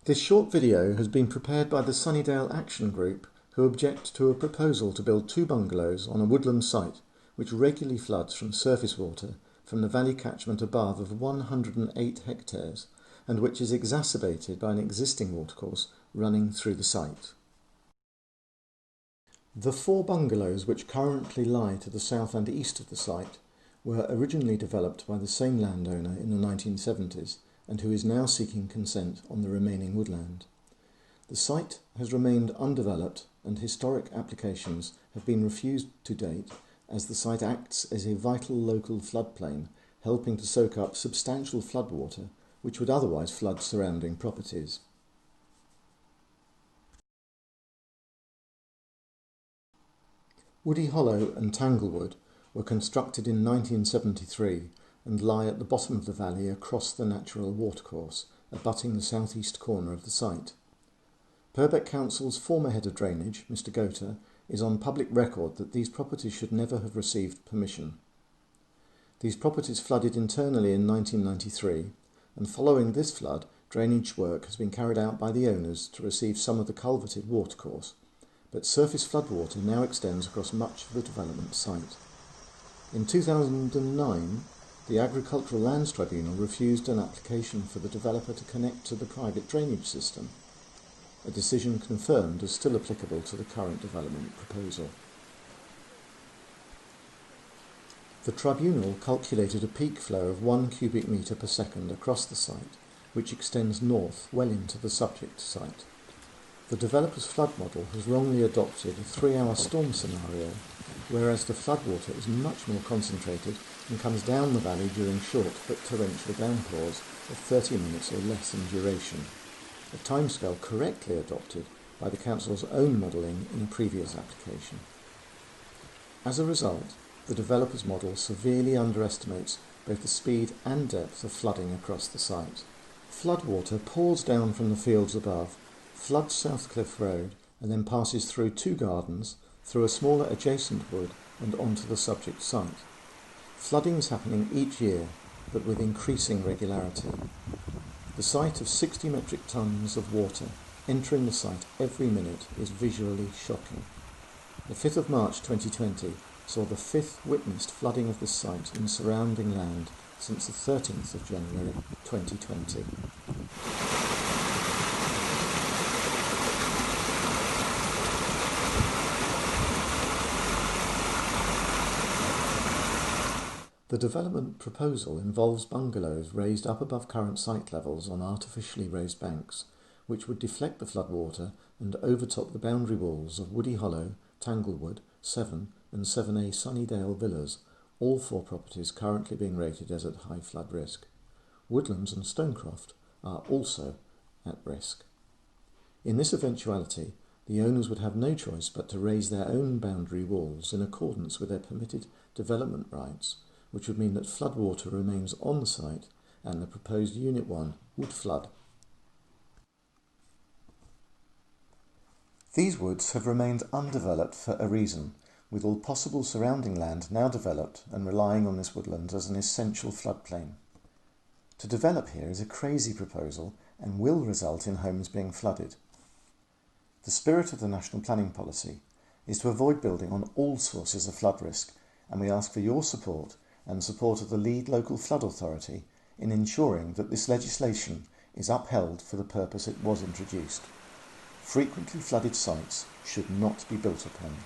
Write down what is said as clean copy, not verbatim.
This short video has been prepared by the Sunnydale Action Group, who object to a proposal to build 2 bungalows on a woodland site which regularly floods from surface water from the valley catchment above of 108 hectares and which is exacerbated by an existing watercourse running through the site. The 4 bungalows which currently lie to the south and east of the site were originally developed by the same landowner in the 1970s and who is now seeking consent on the remaining woodland. The site has remained undeveloped and historic applications have been refused to date as the site acts as a vital local floodplain, helping to soak up substantial floodwater which would otherwise flood surrounding properties. Woody Hollow and Tanglewood were constructed in 1973 and lie at the bottom of the valley across the natural watercourse, abutting the southeast corner of the site. Purbeck Council's former head of drainage, Mr. Goethe, is on public record that these properties should never have received permission. These properties flooded internally in 1993, and following this flood, drainage work has been carried out by the owners to receive some of the culverted watercourse, but surface floodwater now extends across much of the development site. In 2009, the Agricultural Lands Tribunal refused an application for the developer to connect to the private drainage system, a decision confirmed as still applicable to the current development proposal. The tribunal calculated a peak flow of 1 cubic metre per second across the site, which extends north well into the subject site. The developer's flood model has wrongly adopted a 3-hour storm scenario, whereas the floodwater is much more concentrated and comes down the valley during short but torrential downpours of 30 minutes or less in duration, a timescale correctly adopted by the Council's own modelling in a previous application. As a result, the developer's model severely underestimates both the speed and depth of flooding across the site. Floodwater pours down from the fields above, floods South Cliff Road and then passes through 2 gardens, through a smaller adjacent wood and onto the subject site. Flooding is happening each year, but with increasing regularity. The sight of 60 metric tonnes of water entering the site every minute is visually shocking. The 5th of March 2020 saw the 5th witnessed flooding of this site and surrounding land since the 13th of January 2020. The development proposal involves bungalows raised up above current site levels on artificially raised banks, which would deflect the floodwater and overtop the boundary walls of Woody Hollow, Tanglewood, 7 and 7A Sunnydale villas, all 4 properties currently being rated as at high flood risk. Woodlands and Stonecroft are also at risk. In this eventuality, the owners would have no choice but to raise their own boundary walls in accordance with their permitted development rights, which would mean that floodwater remains on the site and the proposed Unit 1 would flood. These woods have remained undeveloped for a reason, with all possible surrounding land now developed and relying on this woodland as an essential floodplain. To develop here is a crazy proposal and will result in homes being flooded. The spirit of the National Planning Policy is to avoid building on all sources of flood risk, and we ask for your support and support of the lead local flood authority in ensuring that this legislation is upheld for the purpose it was introduced. Frequently flooded sites should not be built upon.